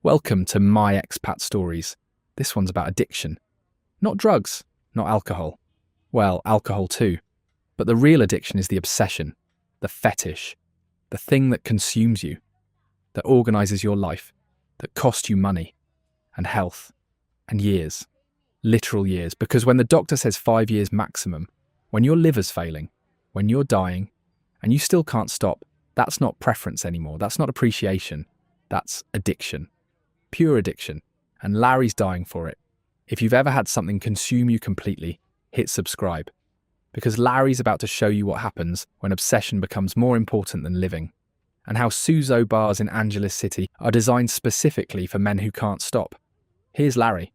Welcome to my Expat Stories. This one's about addiction. Not drugs, not alcohol. Well, alcohol too. But the real addiction is the obsession, the fetish, the thing that consumes you, that organises your life, that costs you money and health and years, literal years. Because when the doctor says 5 years maximum, when your liver's failing, when you're dying, and you still can't stop, that's not preference anymore. That's not appreciation. That's addiction. Pure addiction, and Larry's dying for it. If you've ever had something consume you completely, hit subscribe, because Larry's about to show you what happens when obsession becomes more important than living, and how SUSO bars in Angeles City are designed specifically for men who can't stop. Here's Larry.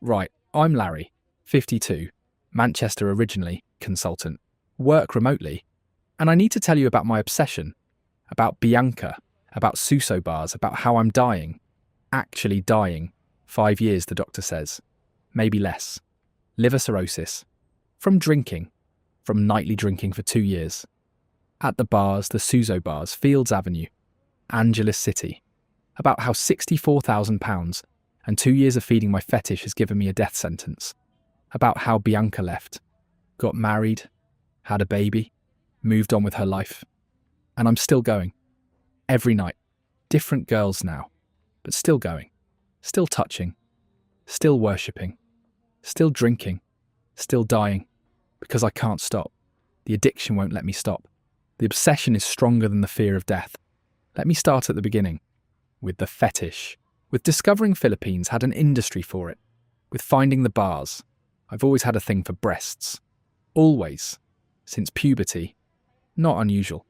Right, I'm Larry, 52, Manchester originally, consultant, work remotely, and I need to tell you about my obsession, about Bianca, about SUSO bars, about how I'm dying. Actually dying. 5 years, the doctor says. Maybe less. Liver cirrhosis. From drinking. From nightly drinking for 2 years. At the bars, the SUSO bars, Fields Avenue, Angeles City. About how £64,000 and 2 years of feeding my fetish has given me a death sentence. About how Bianca left. Got married. Had a baby. Moved on with her life. And I'm still going. Every night. Different girls now. But still going, still touching, still worshipping, still drinking, still dying, because I can't stop. The addiction won't let me stop. The obsession is stronger than the fear of death. Let me start at the beginning, with the fetish. With discovering Philippines, had an industry for it. With finding the bars. I've always had a thing for breasts. Always. Since puberty. Not unusual.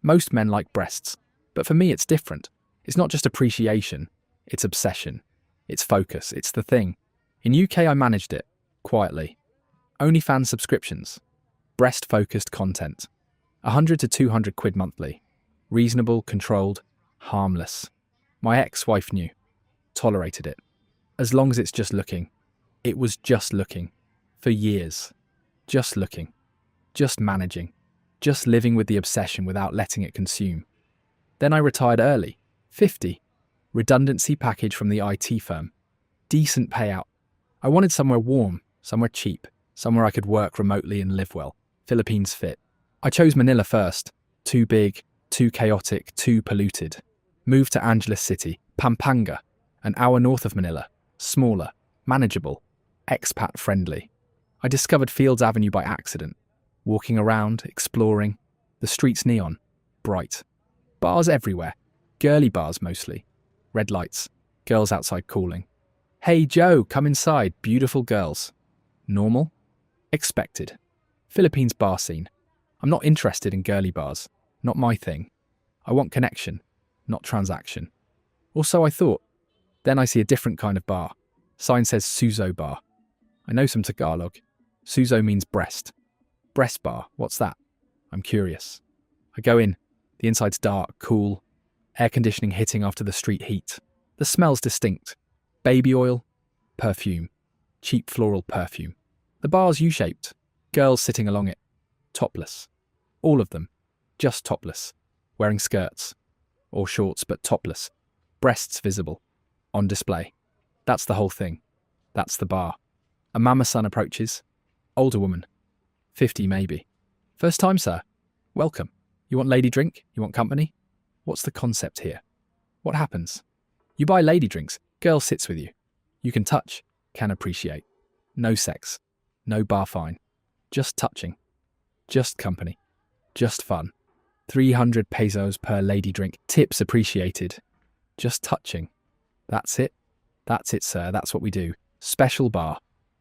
Most men like breasts, but for me it's different. It's not just appreciation, it's obsession. It's focus, it's the thing. In UK I managed it, quietly. OnlyFans subscriptions. Breast-focused content. 100 to 200 quid monthly. Reasonable, controlled, harmless. My ex-wife knew. Tolerated it. As long as it's just looking. It was just looking. For years. Just looking. Just managing. Just living with the obsession without letting it consume. Then I retired early. 50. Redundancy package from the IT firm. Decent payout. I wanted somewhere warm, somewhere cheap, somewhere I could work remotely and live well. Philippines fit. I chose Manila first. Too big, too chaotic, too polluted. Moved to Angeles City, Pampanga, an hour north of Manila. Smaller, manageable, expat friendly. I discovered Fields Avenue by accident. Walking around, exploring. The streets neon. Bright. Bars everywhere. Girly bars mostly. Red lights. Girls outside calling. Hey Joe, come inside. Beautiful girls. Normal? Expected. Philippines bar scene. I'm not interested in girly bars. Not my thing. I want connection, not transaction. Or so I thought. Then I see a different kind of bar. Sign says SUSO bar. I know some Tagalog. SUSO means breast. Breast bar, what's that? I'm curious. I go in. The inside's dark, cool. Air conditioning hitting after the street heat. The smell's distinct. Baby oil, perfume. Cheap floral perfume. The bar's U-shaped. Girls sitting along it. Topless. All of them. Just topless. Wearing skirts. Or shorts, but topless. Breasts visible. On display. That's the whole thing. That's the bar. A mama son approaches. Older woman. 50 maybe. First time, sir. Welcome. You want lady drink? You want company? What's the concept here? What happens? You buy lady drinks, girl sits with you. You can touch, can appreciate. No sex, no bar fine. Just touching. Just company. Just fun. 300 pesos per lady drink, tips appreciated. Just touching. That's it. That's it, sir. That's what we do. Special bar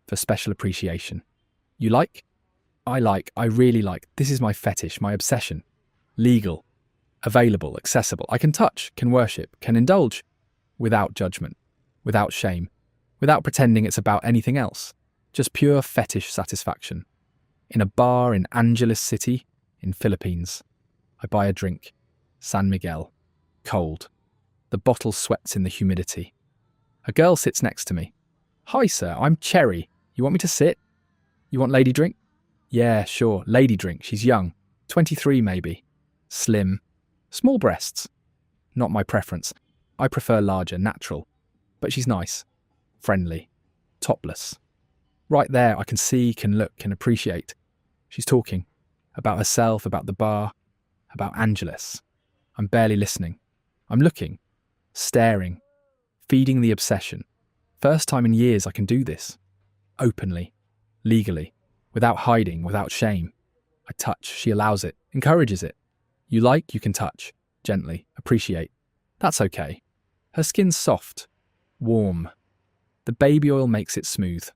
for special appreciation. You like? I really like. This is my fetish, my obsession. Legal. Available, accessible. I can touch, can worship, can indulge. Without judgment, without shame, without pretending it's about anything else. Just pure fetish satisfaction. In a bar in Angeles City, in Philippines. I buy a drink. San Miguel. Cold. The bottle sweats in the humidity. A girl sits next to me. Hi, sir, I'm Cherry. You want me to sit? You want lady drink? Yeah, sure, lady drink. She's young. 23 maybe. Slim. Small breasts. Not my preference. I prefer larger, natural. But she's nice, friendly, topless. Right there, I can see, can look, can appreciate. She's talking about herself, about the bar, about Angeles. I'm barely listening. I'm looking, staring, feeding the obsession. First time in years I can do this. Openly, legally, without hiding, without shame. I touch, she allows it, encourages it. You like, you can touch, gently, appreciate. That's okay. Her skin's soft, warm. The baby oil makes it smooth,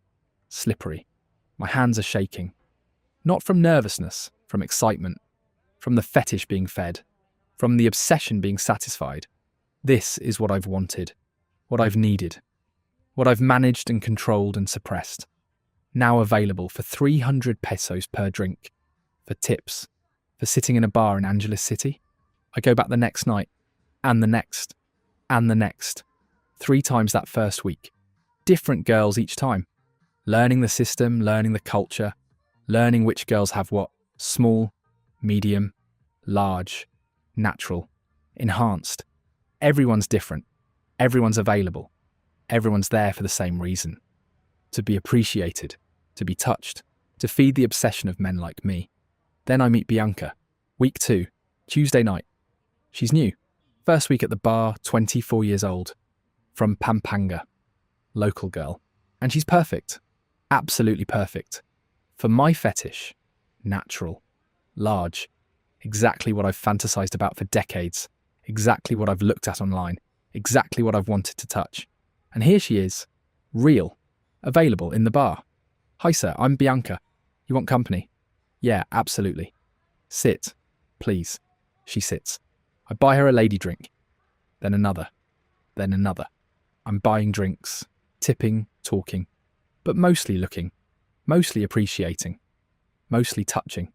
slippery. My hands are shaking. Not from nervousness, from excitement, from the fetish being fed, from the obsession being satisfied. This is what I've wanted, what I've needed, what I've managed and controlled and suppressed. Now available for 300 pesos per drink, for tips, for sitting in a bar in Angeles City. I go back the next night, and the next, and the next. 3 times that first week. Different girls each time. Learning the system, learning the culture, learning which girls have what. Small, medium, large, natural, enhanced. Everyone's different. Everyone's available. Everyone's there for the same reason. To be appreciated, to be touched, to feed the obsession of men like me. Then I meet Bianca. Week 2, Tuesday night. She's new. First week at the bar, 24 years old. From Pampanga. Local girl. And she's perfect. Absolutely perfect. For my fetish. Natural. Large. Exactly what I've fantasized about for decades. Exactly what I've looked at online. Exactly what I've wanted to touch. And here she is. Real. Available in the bar. Hi sir, I'm Bianca. You want company? Yeah, absolutely. Sit, please. She sits. I buy her a lady drink. Then another. Then another. I'm buying drinks, tipping, talking, but mostly looking, mostly appreciating, mostly touching.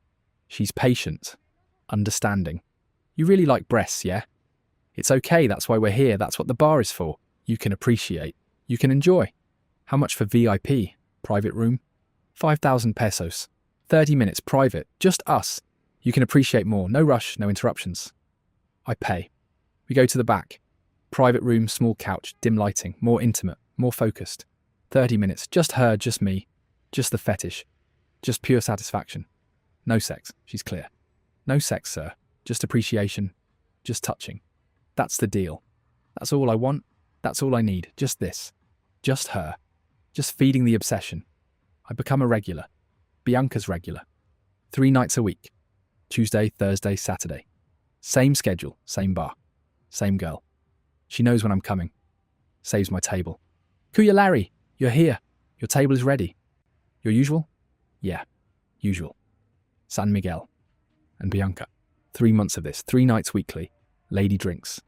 She's patient, understanding. You really like breasts, yeah? It's okay, that's why we're here, that's what the bar is for. You can appreciate, you can enjoy. How much for VIP? Private room? 5,000 pesos. 30 minutes private, just us. You can appreciate more, no rush, no interruptions. I pay. We go to the back. Private room, small couch, dim lighting, more intimate, more focused. 30 minutes, just her, just me, just the fetish, just pure satisfaction. No sex, she's clear. No sex, sir, just appreciation, just touching. That's the deal. That's all I want, that's all I need, just this. Just her. Just feeding the obsession. I become a regular. Bianca's regular. 3 nights a week. Tuesday, Thursday, Saturday. Same schedule, same bar. Same girl. She knows when I'm coming. Saves my table. Kuya Larry, you're here. Your table is ready. Your usual? Yeah, usual. San Miguel. And Bianca. 3 months of this, 3 nights weekly. Lady drinks.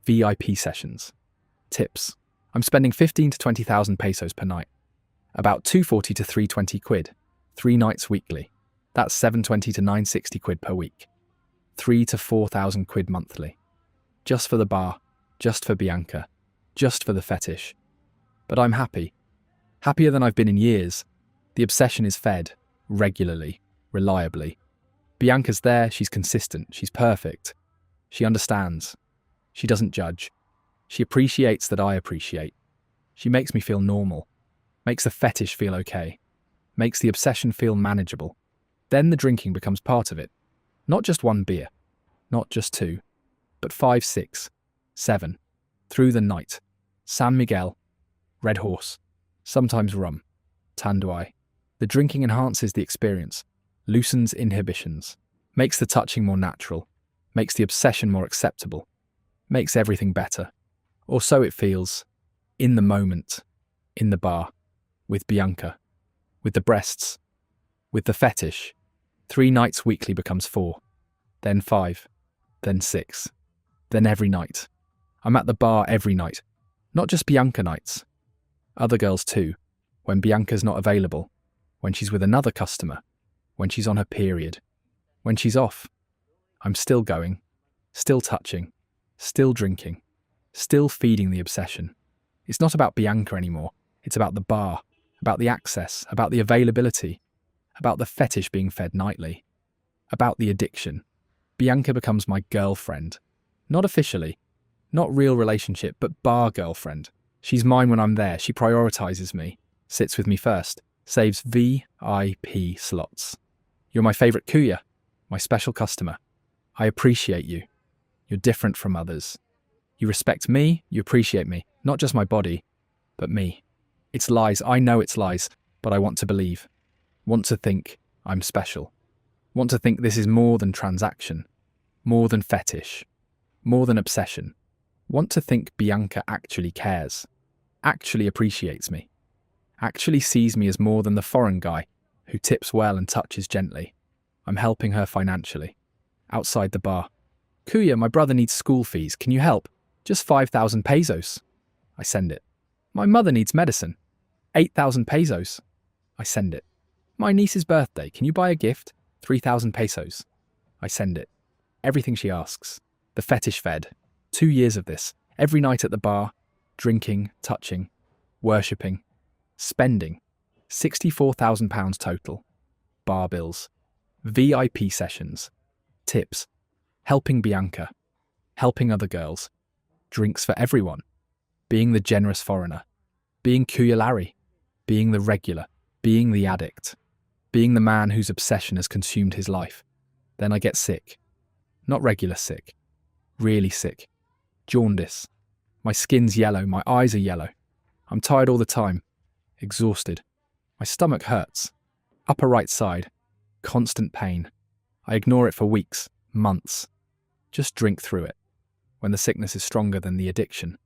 VIP sessions. Tips. I'm spending 15 to 20,000 pesos per night. About 240 to 320 quid. 3 nights weekly. That's 720 to 960 quid per week. 3 to 4,000 quid monthly. Just for the bar. Just for Bianca. Just for the fetish. But I'm happy. Happier than I've been in years. The obsession is fed. Regularly. Reliably. Bianca's there, she's consistent, she's perfect. She understands. She doesn't judge. She appreciates that I appreciate. She makes me feel normal. Makes the fetish feel okay. Makes the obsession feel manageable. Then the drinking becomes part of it. Not just 1 beer. Not just 2. But 5, 6, 7. Through the night. San Miguel. Red Horse. Sometimes rum. Tanduay. The drinking enhances the experience. Loosens inhibitions. Makes the touching more natural. Makes the obsession more acceptable. Makes everything better. Or so it feels. In the moment. In the bar. With Bianca. With the breasts. With the fetish. 3 nights weekly becomes 4. Then 5. Then 6. Then every night. I'm at the bar every night. Not just Bianca nights. Other girls too. When Bianca's not available. When she's with another customer. When she's on her period. When she's off. I'm still going. Still touching. Still drinking. Still feeding the obsession. It's not about Bianca anymore. It's about the bar. About the access. About the availability. About the fetish being fed nightly. About the addiction. Bianca becomes my girlfriend. Not officially. Not real relationship, but bar girlfriend. She's mine when I'm there. She prioritizes me, sits with me first, saves VIP slots. You're my favorite kuya, my special customer. I appreciate you. You're different from others. You respect me, you appreciate me, not just my body, but me. It's lies, I know it's lies, but I want to believe. Want to think I'm special. Want to think this is more than transaction, more than fetish, more than obsession. Want to think Bianca actually cares, actually appreciates me, actually sees me as more than the foreign guy who tips well and touches gently. I'm helping her financially. Outside the bar. Kuya, my brother needs school fees. Can you help? Just 5,000 pesos. I send it. My mother needs medicine. 8,000 pesos. I send it. My niece's birthday. Can you buy a gift? 3,000 pesos. I send it. Everything she asks. The fetish fed. 2 years of this. Every night at the bar. Drinking, touching, worshipping, spending. £64,000 total. Bar bills. VIP sessions. Tips. Helping Bianca. Helping other girls. Drinks for everyone. Being the generous foreigner. Being Kuya Larry. Being the regular. Being the addict. Being the man whose obsession has consumed his life. Then I get sick. Not regular sick. Really sick. Jaundice. My skin's yellow, my eyes are yellow. I'm tired all the time. Exhausted. My stomach hurts. Upper right side. Constant pain. I ignore it for weeks, months. Just drink through it. When the sickness is stronger than the addiction.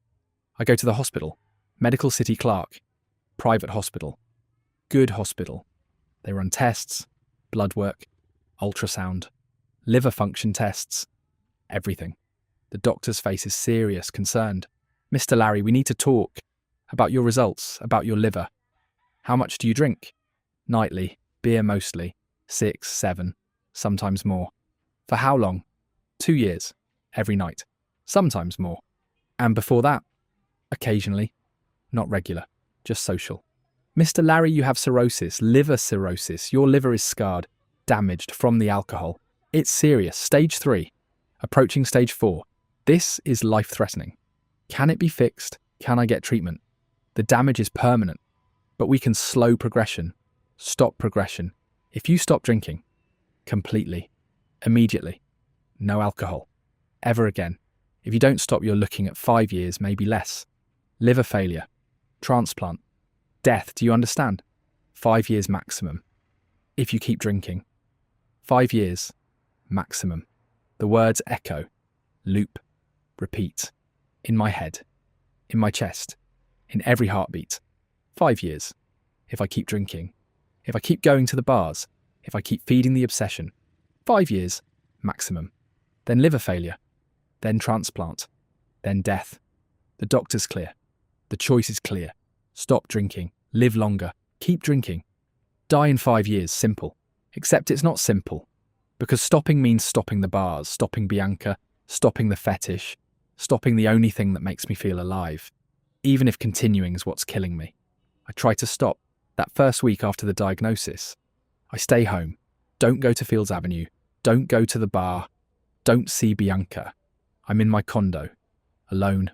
I go to the hospital. Medical City Clark. Private hospital. Good hospital. They run tests, blood work, ultrasound, liver function tests, everything. The doctor's face is serious, concerned. Mr. Larry, we need to talk about your results, about your liver. How much do you drink? Nightly, beer mostly, 6, 7, sometimes more. For how long? 2 years, every night, sometimes more. And before that? Occasionally, not regular, just social. Mr. Larry, you have cirrhosis, liver cirrhosis. Your liver is scarred, damaged from the alcohol. It's serious, stage 3, approaching stage 4. This is life-threatening. Can it be fixed? Can I get treatment? The damage is permanent, but we can slow progression, stop progression. If you stop drinking, completely, immediately, no alcohol, ever again. If you don't stop, you're looking at 5 years, maybe less. Liver failure, transplant, death, do you understand? 5 years maximum. If you keep drinking. 5 years, maximum. The words echo, loop, repeat. In my head, in my chest, in every heartbeat. 5 years. If I keep drinking. If I keep going to the bars. If I keep feeding the obsession. 5 years, maximum. Then liver failure. Then transplant. Then death. The doctor's clear. The choice is clear. Stop drinking. Live longer. Keep drinking. Die in 5 years, simple. Except it's not simple. Because stopping means stopping the bars, stopping Bianca, stopping the fetish, stopping the only thing that makes me feel alive. Even if continuing is what's killing me. I try to stop. That first week after the diagnosis. I stay home. Don't go to Fields Avenue. Don't go to the bar. Don't see Bianca. I'm in my condo. Alone.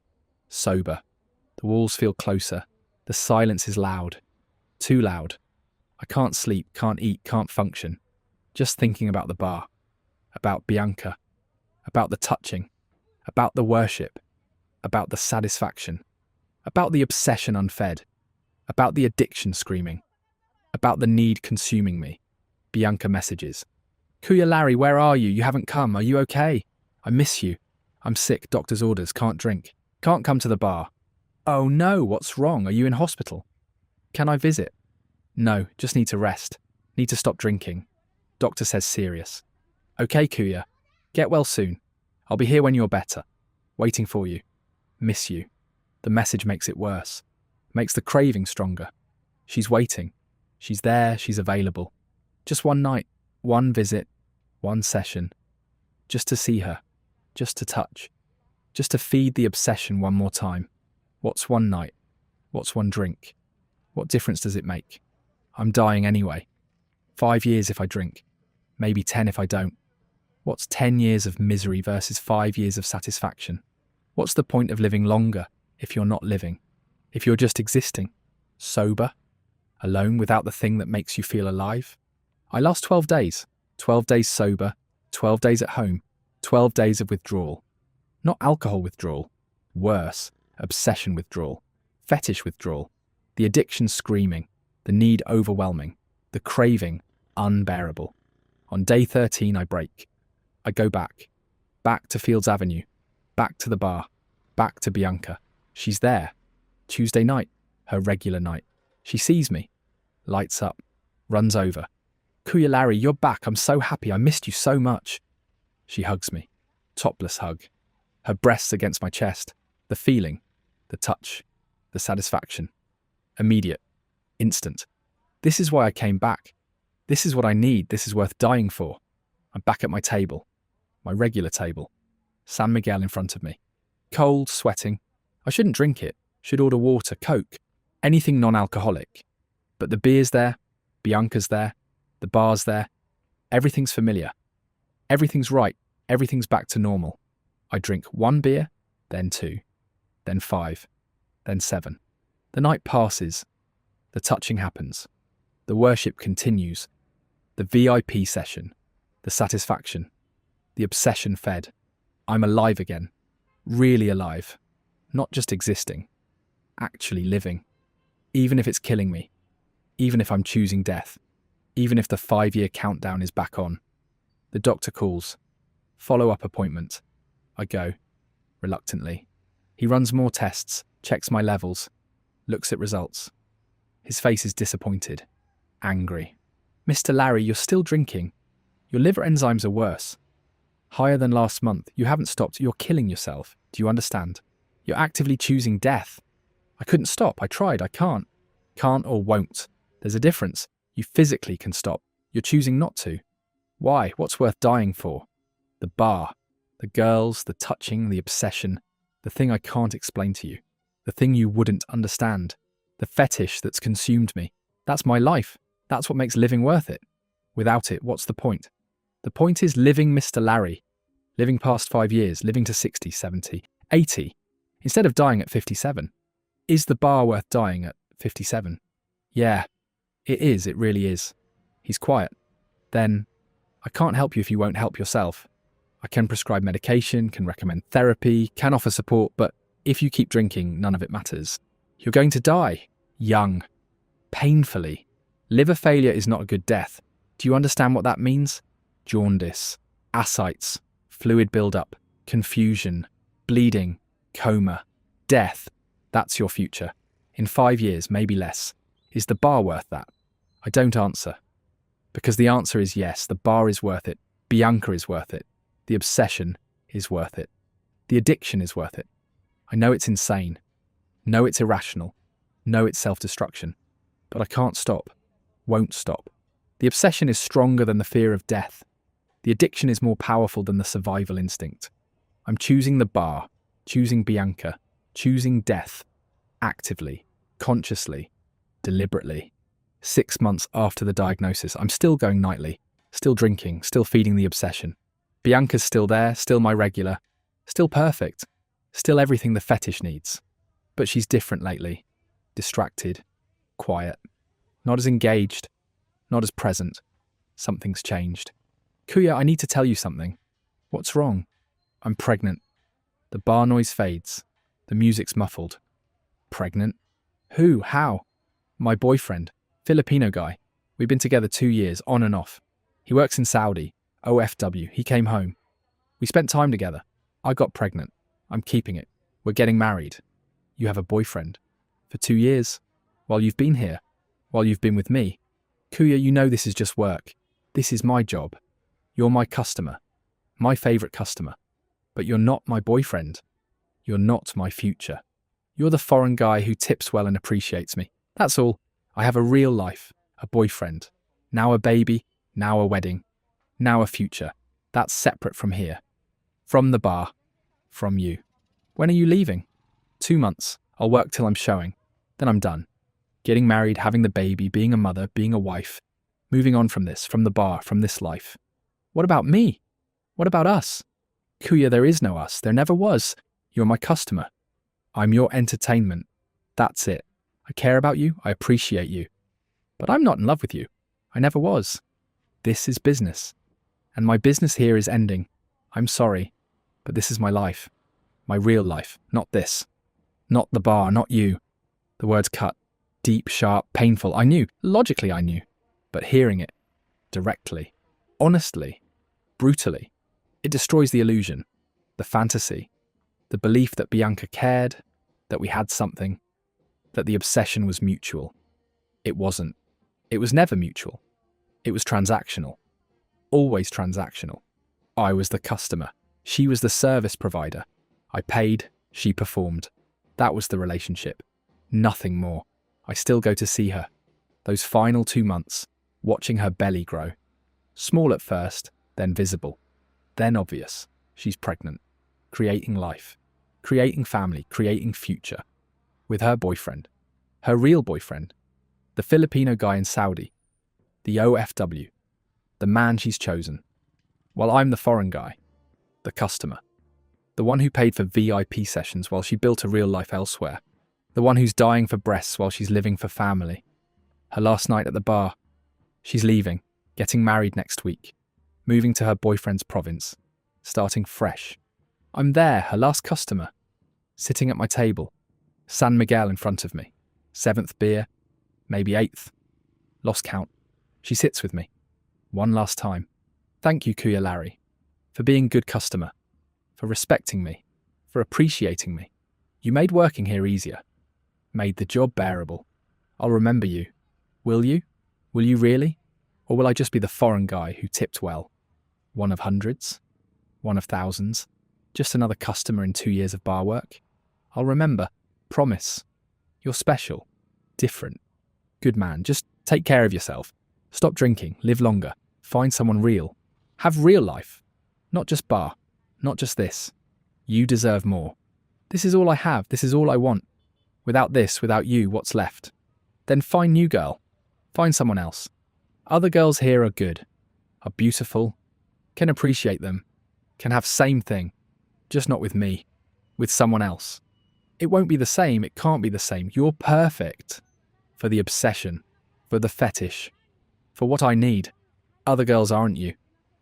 Sober. The walls feel closer. The silence is loud. Too loud. I can't sleep, can't eat, can't function. Just thinking about the bar. About Bianca. About the touching. About the worship. About the satisfaction. About the obsession unfed. About the addiction screaming. About the need consuming me. Bianca messages. Kuya Larry, where are you? You haven't come. Are you okay? I miss you. I'm sick. Doctor's orders. Can't drink. Can't come to the bar. Oh no, what's wrong? Are you in hospital? Can I visit? No, just need to rest. Need to stop drinking. Doctor says serious. Okay, Kuya. Get well soon. I'll be here when you're better. Waiting for you. Miss you. The message makes it worse. Makes the craving stronger. She's waiting. She's there, she's available. Just one night, one visit, one session. Just to see her. Just to touch. Just to feed the obsession one more time. What's one night? What's one drink? What difference does it make? I'm dying anyway. 5 years if I drink. Maybe 10 if I don't. What's 10 years of misery versus 5 years of satisfaction? What's the point of living longer if you're not living? If you're just existing, sober, alone without the thing that makes you feel alive. I last 12 days. 12 days sober, 12 days at home, 12 days of withdrawal. Not alcohol withdrawal. Worse, obsession withdrawal. Fetish withdrawal. The addiction screaming. The need overwhelming. The craving unbearable. On day 13, I break. I go back. Back to Fields Avenue. Back to the bar. Back to Bianca. She's there. Tuesday night. Her regular night. She sees me. Lights up. Runs over. Kuya Larry, you're back. I'm so happy. I missed you so much. She hugs me. Topless hug. Her breasts against my chest. The feeling. The touch. The satisfaction. Immediate. Instant. This is why I came back. This is what I need. This is worth dying for. I'm back at my table. My regular table. San Miguel in front of me. Cold, sweating. I shouldn't drink it. Should order water, Coke. Anything non-alcoholic. But the beer's there. Bianca's there. The bar's there. Everything's familiar. Everything's right. Everything's back to normal. I drink 1 beer, then 2, then 5, then 7. The night passes. The touching happens. The worship continues. The VIP session. The satisfaction. The obsession fed. I'm alive again. Really alive. Not just existing. Actually living. Even if it's killing me. Even if I'm choosing death. Even if the 5-year countdown is back on. The doctor calls. Follow-up appointment. I go. Reluctantly. He runs more tests, checks my levels, looks at results. His face is disappointed. Angry. Mr. Larry, you're still drinking. Your liver enzymes are worse. Higher than last month. You haven't stopped. You're killing yourself. Do you understand? You're actively choosing death. I couldn't stop. I tried. I can't. Can't or won't. There's a difference. You physically can stop. You're choosing not to. Why? What's worth dying for? The bar. The girls, the touching, the obsession. The thing I can't explain to you. The thing you wouldn't understand. The fetish that's consumed me. That's my life. That's what makes living worth it. Without it, what's the point? The point is living Mr. Larry. Living past 5 years, living to 60, 70, 80. Instead of dying at 57. Is the bar worth dying at 57? Yeah. It is, it really is. He's quiet. Then, I can't help you if you won't help yourself. I can prescribe medication, can recommend therapy, can offer support, but if you keep drinking, none of it matters. You're going to die. Young. Painfully. Liver failure is not a good death. Do you understand what that means? Jaundice, ascites, fluid buildup, confusion, bleeding, coma, death. That's your future. In 5 years, maybe less. Is the bar worth that? I don't answer. Because the answer is yes, the bar is worth it. Bianca is worth it. The obsession is worth it. The addiction is worth it. I know it's insane. Know it's irrational. Know it's self-destruction. But I can't stop. Won't stop. The obsession is stronger than the fear of death. The addiction is more powerful than the survival instinct. I'm choosing the bar, choosing Bianca, choosing death. Actively, consciously, deliberately. 6 months after the diagnosis, I'm still going nightly, still drinking, still feeding the obsession. Bianca's still there, still my regular, still perfect, still everything the fetish needs. But she's different lately. Distracted, quiet, not as engaged, not as present. Something's changed. Kuya, I need to tell you something. What's wrong? I'm pregnant. The bar noise fades. The music's muffled. Pregnant? Who? How? My boyfriend. Filipino guy. We've been together 2 years, on and off. He works in Saudi. OFW. He came home. We spent time together. I got pregnant. I'm keeping it. We're getting married. You have a boyfriend. For 2 years. While you've been here. While you've been with me. Kuya, you know this is just work. This is my job. You're my customer. My favourite customer. But you're not my boyfriend. You're not my future. You're the foreign guy who tips well and appreciates me. That's all. I have a real life. A boyfriend. Now a baby. Now a wedding. Now a future. That's separate from here. From the bar. From you. When are you leaving? 2 months. I'll work till I'm showing. Then I'm done. Getting married, having the baby, being a mother, being a wife. Moving on from this, from the bar, from this life. What about me? What about us? Kuya, there is no us. There never was. You're my customer. I'm your entertainment. That's it. I care about you, I appreciate you. But I'm not in love with you. I never was. This is business. And my business here is ending. I'm sorry, but this is my life. My real life, not this. Not the bar, not you. The words cut. Deep, sharp, painful. I knew. Logically I knew. But hearing it, directly, honestly, brutally, it destroys the illusion, the fantasy, the belief that Bianca cared, that we had something, that the obsession was mutual. It wasn't. It was never mutual. It was transactional. Always transactional. I was the customer. She was the service provider. I paid, she performed. That was the relationship. Nothing more. I still go to see her. Those final 2 months, watching her belly grow. Small at first, then visible. Then obvious. She's pregnant. Creating life. Creating family. Creating future. With her boyfriend. Her real boyfriend. The Filipino guy in Saudi. The OFW. The man she's chosen. While I'm the foreign guy. The customer. The one who paid for VIP sessions while she built a real life elsewhere. The one who's dying for breasts while she's living for family. Her last night at the bar. She's leaving, getting married next week, moving to her boyfriend's province, starting fresh. I'm there, her last customer, sitting at my table, San Miguel in front of me, 7th beer, maybe 8th, lost count. She sits with me, one last time. Thank you, Kuya Larry, for being a good customer, for respecting me, for appreciating me. You made working here easier, made the job bearable. I'll remember you. Will you? Will you really? Or will I just be the foreign guy who tipped well? One of hundreds? One of thousands? Just another customer in 2 years of bar work? I'll remember. Promise. You're special. Different. Good man. Just take care of yourself. Stop drinking. Live longer. Find someone real. Have real life. Not just bar. Not just this. You deserve more. This is all I have. This is all I want. Without this, without you, what's left? Then find new girl. Find someone else. Other girls here are good, are beautiful, can appreciate them, can have same thing, just not with me, with someone else. It won't be the same, it can't be the same. You're perfect for the obsession, for the fetish, for what I need. Other girls aren't you.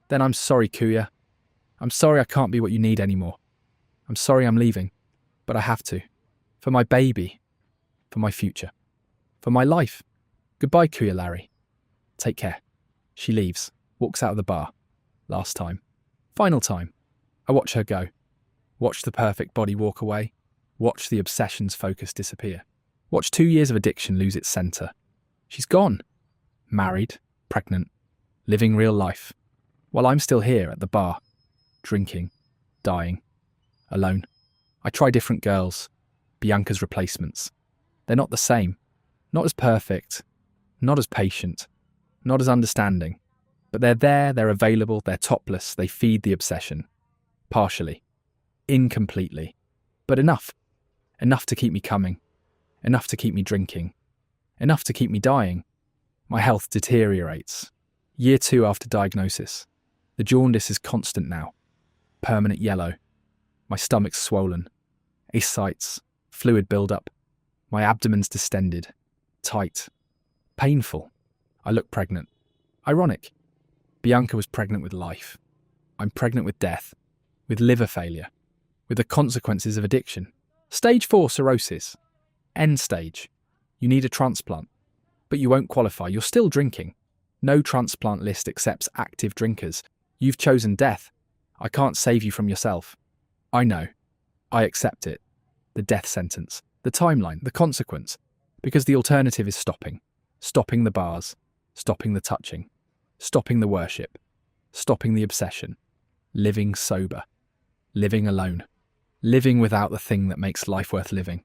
Then I'm sorry, Kuya. I'm sorry I can't be what you need anymore. I'm sorry I'm leaving, but I have to. For my baby, for my future, for my life. Goodbye, Kuya Larry. Take care. She leaves, walks out of the bar. Last time. Final time. I watch her go. Watch the perfect body walk away. Watch the obsession's focus disappear. Watch 2 years of addiction lose its centre. She's gone. Married, pregnant, living real life. While I'm still here at the bar, drinking, dying, alone. I try different girls, Bianca's replacements. They're not the same. Not as perfect. Not as patient. Not as understanding. But they're there, they're available, they're topless, they feed the obsession. Partially. Incompletely. But enough. Enough to keep me coming. Enough to keep me drinking. Enough to keep me dying. My health deteriorates. Year 2 after diagnosis. The jaundice is constant now. Permanent yellow. My stomach's swollen. Ascites. Fluid build-up. My abdomen's distended. Tight. Painful. I look pregnant. Ironic. Bianca was pregnant with life. I'm pregnant with death. With liver failure. With the consequences of addiction. Stage 4 cirrhosis. End stage. You need a transplant. But you won't qualify. You're still drinking. No transplant list accepts active drinkers. You've chosen death. I can't save you from yourself. I know. I accept it. The death sentence. The timeline. The consequence. Because the alternative is stopping. Stopping the bars. Stopping the touching. Stopping the worship. Stopping the obsession. Living sober. Living alone. Living without the thing that makes life worth living.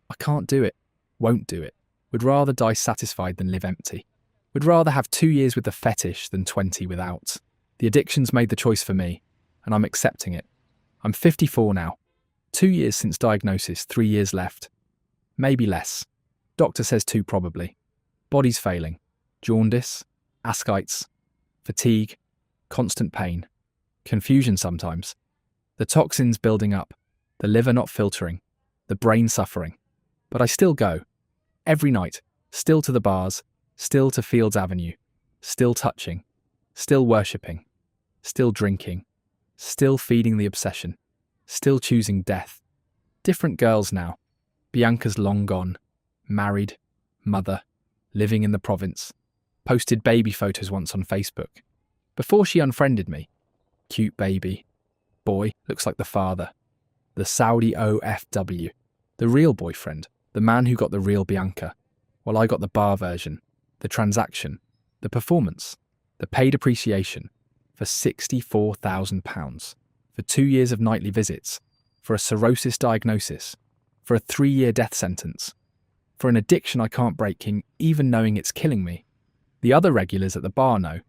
I can't do it. Won't do it. Would rather die satisfied than live empty. Would rather have 2 years with the fetish than 20 without. The addiction's made the choice for me, and I'm accepting it. I'm 54 now. 2 years since diagnosis, 3 years left. Maybe less. Doctor says 2 probably. Body's failing. Jaundice, ascites, fatigue, constant pain, confusion sometimes. The toxins building up, the liver not filtering, the brain suffering. But I still go. Every night. Still to the bars. Still to Fields Avenue. Still touching. Still worshipping. Still drinking. Still feeding the obsession. Still choosing death. Different girls now. Bianca's long gone. Married. Mother. Living in the province. Posted baby photos once on Facebook. Before she unfriended me. Cute baby. Boy, looks like the father. The Saudi OFW. The real boyfriend. The man who got the real Bianca. While I got the bar version. The transaction. The performance. The paid appreciation. For £64,000. For 2 years of nightly visits. For a cirrhosis diagnosis. For a 3-year death sentence. For an addiction I can't break, even knowing it's killing me. The other regulars at the bar know.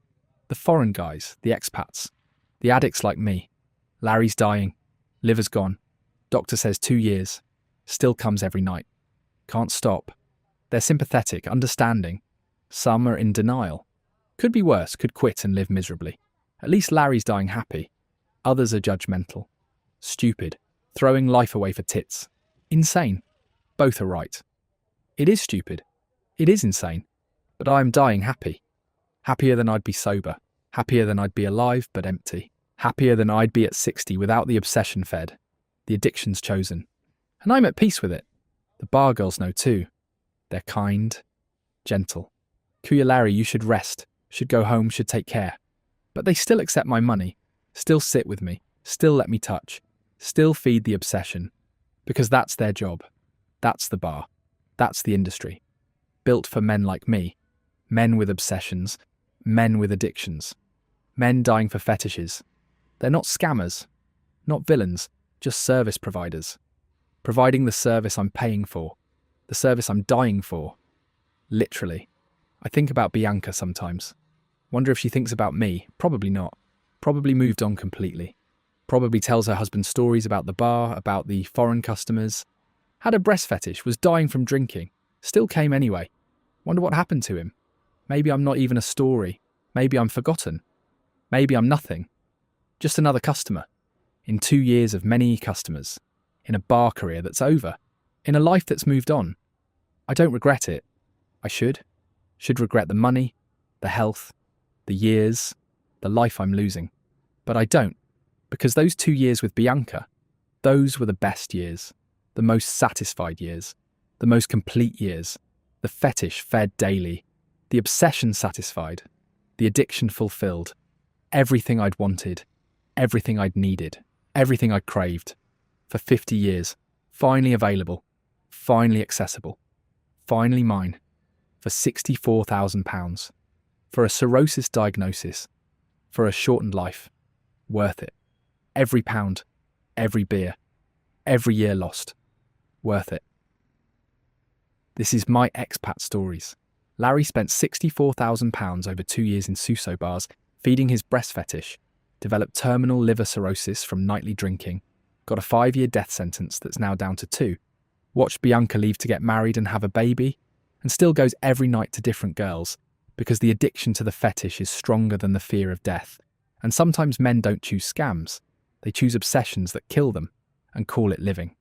The foreign guys, the expats. The addicts like me. Larry's dying. Liver's gone. Doctor says 2 years. Still comes every night. Can't stop. They're sympathetic, understanding. Some are in denial. Could be worse, could quit and live miserably. At least Larry's dying happy. Others are judgmental. Stupid. Throwing life away for tits. Insane. Both are right. It is stupid. It is insane. But I am dying happy. Happier than I'd be sober. Happier than I'd be alive but empty. Happier than I'd be at 60 without the obsession fed. The addiction's chosen. And I'm at peace with it. The bar girls know too. They're kind, gentle. Kuya Larry, you should rest, should go home, should take care. But they still accept my money, still sit with me, still let me touch, still feed the obsession. Because that's their job. That's the bar. That's the industry. Built for men like me. Men with obsessions. Men with addictions. Men dying for fetishes. They're not scammers. Not villains. Just service providers. Providing the service I'm paying for. The service I'm dying for. Literally. I think about Bianca sometimes. Wonder if she thinks about me. Probably not. Probably moved on completely. Probably tells her husband stories about the bar, about the foreign customers. Had a breast fetish, was dying from drinking. Still came anyway. Wonder what happened to him. Maybe I'm not even a story. Maybe I'm forgotten. Maybe I'm nothing. Just another customer. In 2 years of many customers. In a bar career that's over. In a life that's moved on. I don't regret it. I should. Should regret the money, the health, the years, the life I'm losing. But I don't. Because those 2 years with Bianca, those were the best years. The most satisfied years. The most complete years. The fetish fed daily. The obsession satisfied. The addiction fulfilled. Everything I'd wanted. Everything I'd needed. Everything I craved. For 50 years. Finally available. Finally accessible. Finally mine. For £64,000. For a cirrhosis diagnosis. For a shortened life. Worth it. Every pound. Every beer. Every year lost. Worth it. This is my expat stories. Larry spent £64,000 over 2 years in SUSO bars, feeding his breast fetish, developed terminal liver cirrhosis from nightly drinking, got a 5-year death sentence that's now down to 2, watched Bianca leave to get married and have a baby, and still goes every night to different girls, because the addiction to the fetish is stronger than the fear of death. And sometimes men don't choose scams, they choose obsessions that kill them, and call it living.